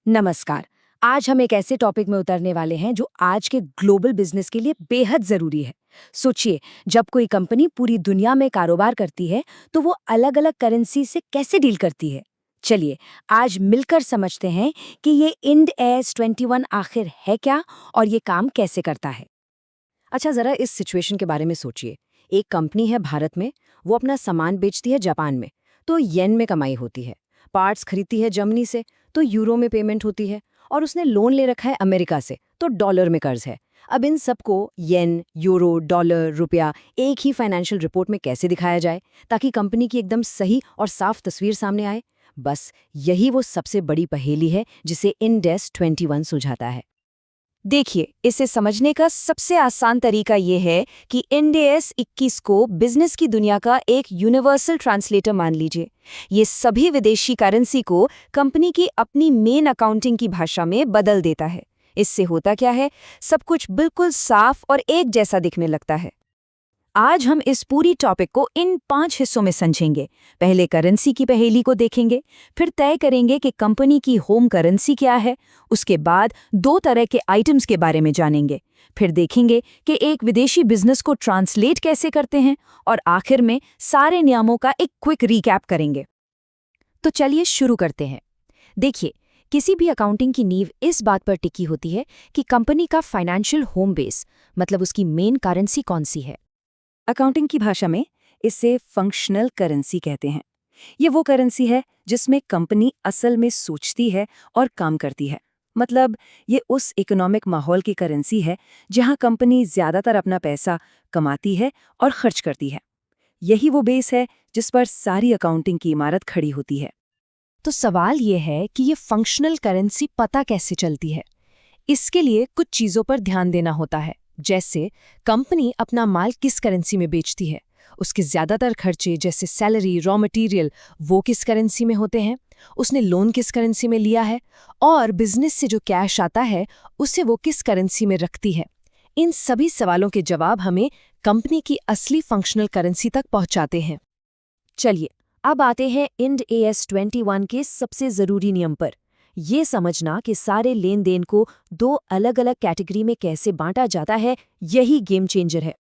नमस्कार। आज हम एक ऐसे टॉपिक में उतरने वाले हैं जो आज के ग्लोबल बिजनेस के लिए बेहद जरूरी है। सोचिए, जब कोई कंपनी पूरी दुनिया में कारोबार करती है तो वो अलग-अलग करेंसी से कैसे डील करती है। चलिए, आज मिलकर समझते हैं कि ये इंड एस 21 आखिर है क्या और ये काम कैसे करता है। अच्छा, जरा इस सिचुएशन के बारे में सोचिए। एक कंपनी है भारत में, वो अपना सामान बेचती है जापान में, तो येन में कमाई होती है। पार्ट्स खरीदती है जर्मनी से, तो यूरो में पेमेंट होती है। और उसने लोन ले रखा है अमेरिका से, तो डॉलर में कर्ज है। अब इन सबको येन, यूरो, डॉलर, रुपया एक ही फाइनेंशियल रिपोर्ट में कैसे दिखाया जाए ताकि कंपनी की एकदम सही और साफ तस्वीर सामने आए। बस यही वो सबसे बड़ी पहेली है जिसे इंड एस 21 सुलझाता है। देखिए, इसे समझने का सबसे आसान तरीका ये है कि इंड एस 21 को बिजनेस की दुनिया का एक यूनिवर्सल ट्रांसलेटर मान लीजिए। ये सभी विदेशी करेंसी को कंपनी की अपनी मेन अकाउंटिंग की भाषा में बदल देता है। इससे होता क्या है, सब कुछ बिल्कुल साफ और एक जैसा दिखने लगता है। आज हम इस पूरी टॉपिक को इन 5 हिस्सों में समझेंगे। पहले करेंसी की पहेली को देखेंगे, फिर तय करेंगे कि कंपनी की होम करेंसी क्या है, उसके बाद 2 तरह के आइटम्स के बारे में जानेंगे, फिर देखेंगे कि एक विदेशी बिजनेस को ट्रांसलेट कैसे करते हैं, और आखिर में सारे नियमों का एक क्विक रिकैप करेंगे। तो चलिए शुरू करते हैं। देखिए, किसी भी अकाउंटिंग की नींव इस बात पर टिकी होती है कि कंपनी का फाइनेंशियल होम बेस, मतलब उसकी मेन करेंसी कौन सी है। अकाउंटिंग की भाषा में इसे फंक्शनल करेंसी कहते हैं। ये वो करेंसी है जिसमें कंपनी असल में सोचती है और काम करती है। मतलब ये उस इकोनॉमिक माहौल की करेंसी है जहां कंपनी ज्यादातर अपना पैसा कमाती है और खर्च करती है। यही वो बेस है जिस पर सारी अकाउंटिंग की इमारत खड़ी होती है। तो सवाल ये है कि ये फंक्शनल करेंसी पता कैसे चलती है। इसके लिए कुछ चीजों पर ध्यान देना होता है, जैसे कंपनी अपना माल किस करेंसी में बेचती है, उसके ज्यादातर खर्चे जैसे सैलरी, रॉ मटेरियल, वो किस करेंसी में होते हैं, उसने लोन किस करेंसी में लिया है, और बिजनेस से जो कैश आता है उसे वो किस करेंसी में रखती है। इन सभी सवालों के जवाब हमें कंपनी की असली फंक्शनल करेंसी तक पहुंचाते हैं। चलिए, अब आते हैं इंड एस 21 के सबसे जरूरी नियम पर। ये समझना कि सारे लेन देन को 2 अलग-अलग कैटेगरी में कैसे बांटा जाता है, यही गेम चेंजर है।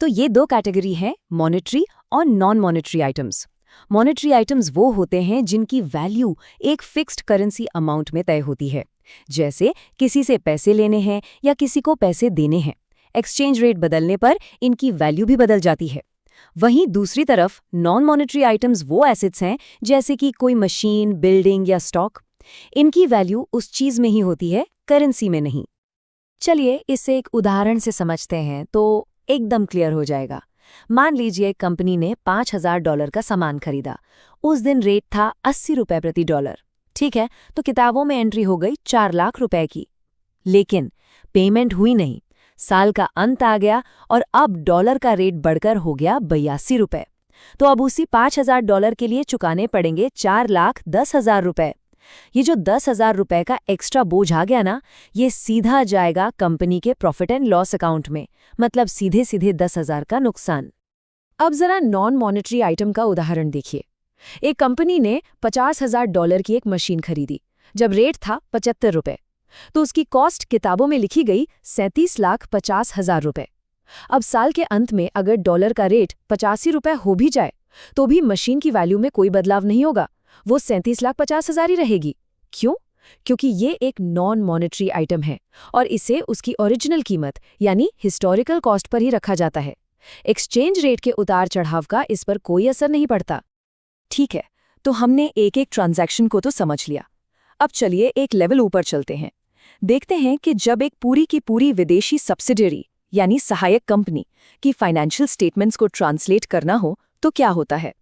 तो ये 2 कैटेगरी हैं, मॉनेटरी और non monetary items. Monetary items वो होते हैं जिनकी वैल्यू एक फिक्स्ड करेंसी अमाउंट में तय होती है, जैसे किसी से पैसे लेने हैं या किसी को पैसे देने हैं। एक्सचेंज रेट बदलने पर इनकी वैल्यू भी बदल जाती है। वहीं दूसरी तरफ नॉन मॉनेटरी आइटम्स वो एसेट्स हैं जैसे कि कोई मशीन, बिल्डिंग या स्टॉक। इनकी वैल्यू उस चीज में ही होती है, करेंसी में नहीं। चलिए इसे एक उदाहरण से समझते हैं तो एकदम क्लियर हो जाएगा। मान लीजिए कंपनी ने $5000 का सामान खरीदा। उस दिन रेट था 80 रुपए प्रति डॉलर। ठीक है, तो किताबों में एंट्री हो गई 4 लाख रुपए की। लेकिन पेमेंट हुई नहीं। साल का अंत आ गया और अब डॉलर का रेट बढ़कर हो गया 82 रुपए। तो अब उसी $5000 के लिए चुकाने पड़ेंगे 4,10,000 रुपए। ये जो 10,000 रुपए का एक्स्ट्रा बोझ आ गया ना, ये सीधा जाएगा कंपनी के प्रॉफिट एंड लॉस अकाउंट में, मतलब सीधे सीधे 10,000 का नुकसान। अब जरा नॉन मॉनेटरी आइटम का उदाहरण देखिए। एक कंपनी ने $50,000 की एक मशीन खरीदी जब रेट था 75 रुपए, तो उसकी कॉस्ट किताबों में लिखी गई 37,50,000 रुपए। अब साल के अंत में अगर डॉलर का रेट 85 रुपए हो भी जाए तो भी मशीन की वैल्यू में कोई बदलाव नहीं होगा, वो 37,50,000 ही रहेगी। क्यों? क्योंकि ये एक नॉन मॉनेटरी आइटम है और इसे उसकी ओरिजिनल कीमत यानी हिस्टोरिकल कॉस्ट पर ही रखा जाता है। एक्सचेंज रेट के उतार चढ़ाव का इस पर कोई असर नहीं पड़ता। ठीक है, तो हमने एक एक ट्रांजैक्शन को तो समझ लिया। अब चलिए एक लेवल ऊपर चलते हैं। देखते हैं कि जब एक पूरी की पूरी विदेशी सब्सिडियरी यानी सहायक कंपनी की फाइनेंशियल स्टेटमेंट्स को ट्रांसलेट करना हो तो क्या होता है।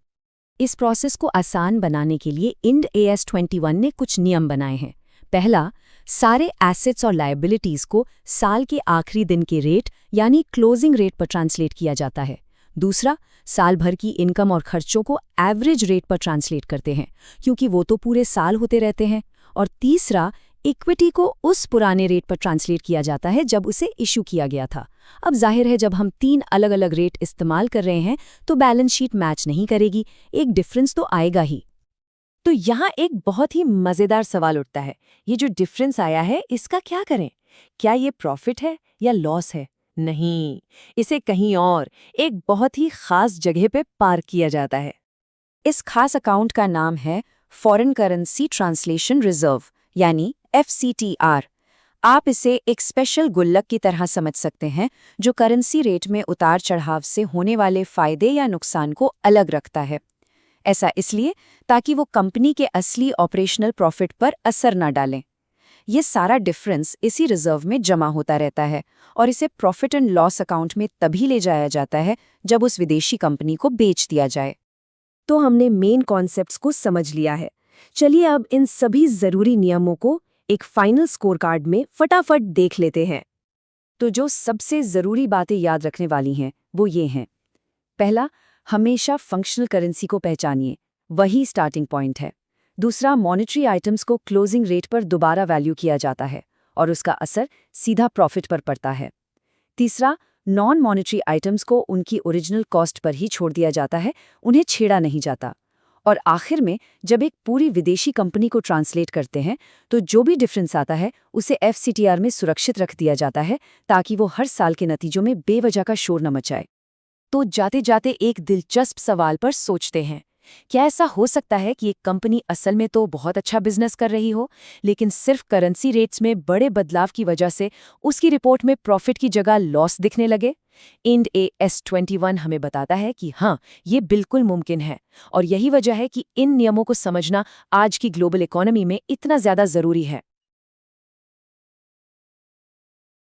इस प्रोसेस को आसान बनाने के लिए इंड एस 21 ने कुछ नियम बनाए हैं। पहला, सारे एसेट्स और लायबिलिटीज को साल के आखिरी दिन के रेट यानी क्लोजिंग रेट पर ट्रांसलेट किया जाता है। दूसरा, साल भर की इनकम और खर्चों को एवरेज रेट पर ट्रांसलेट करते हैं, क्योंकि वो तो पूरे साल होते रहते हैं। और तीसरा, इक्विटी को उस पुराने रेट पर ट्रांसलेट किया जाता है जब उसे इशू किया गया था। अब जाहिर है, जब हम 3 अलग-अलग रेट इस्तेमाल कर रहे हैं तो बैलेंस शीट मैच नहीं करेगी, एक डिफरेंस तो आएगा ही। तो यहाँ एक बहुत ही मजेदार सवाल उठता है, ये जो डिफरेंस आया है इसका क्या करें? क्या ये प्रॉफिट है या लॉस है? नहीं, इसे कहीं और एक बहुत ही खास जगह पे पार्क किया जाता है। इस खास अकाउंट का नाम है फॉरेन करेंसी ट्रांसलेशन रिजर्व, यानी FCTR। आप इसे एक स्पेशल गुल्लक की तरह समझ सकते हैं जो करेंसी रेट में उतार चढ़ाव से होने वाले फायदे या नुकसान को अलग रखता है। ऐसा इसलिए ताकि वो कंपनी के असली ऑपरेशनल प्रॉफिट पर असर न डालें। ये सारा डिफरेंस इसी रिजर्व में जमा होता रहता है और इसे प्रॉफिट एंड लॉस अकाउंट में तभी ले जाया जाता है जब उस विदेशी कंपनी को बेच दिया जाए। तो हमने मेन कॉन्सेप्ट्स को समझ लिया है। चलिए अब इन सभी जरूरी नियमों को एक फाइनल स्कोर कार्ड में फटाफट देख लेते हैं। तो जो सबसे जरूरी बातें याद रखने वाली हैं वो ये हैं। पहला, हमेशा फंक्शनल करेंसी को पहचानिए, वही स्टार्टिंग पॉइंट है। दूसरा, मॉनेटरी आइटम्स को क्लोजिंग रेट पर दोबारा वैल्यू किया जाता है और उसका असर सीधा प्रॉफिट पर पड़ता है। तीसरा, नॉन मॉनेटरी आइटम्स को उनकी ओरिजिनल कॉस्ट पर ही छोड़ दिया जाता है, उन्हें छेड़ा नहीं जाता। और आखिर में जब एक पूरी विदेशी कंपनी को ट्रांसलेट करते हैं तो जो भी डिफरेंस आता है उसे FCTR में सुरक्षित रख दिया जाता है ताकि वो हर साल के नतीजों में बेवजह का शोर न मचाए। तो जाते जाते एक दिलचस्प सवाल पर सोचते हैं, क्या ऐसा हो सकता है कि एक कंपनी असल में तो बहुत अच्छा बिजनेस कर रही हो, लेकिन सिर्फ करेंसी रेट्स में बड़े बदलाव की वजह से उसकी रिपोर्ट में प्रॉफिट की जगह लॉस दिखने लगे? इंड AS21 हमें बताता है कि हाँ, ये बिल्कुल मुमकिन है और यही वजह है कि इन नियमों को समझना आज की ग्लोबल इकोनॉमी में इतना ज्यादा जरूरी है।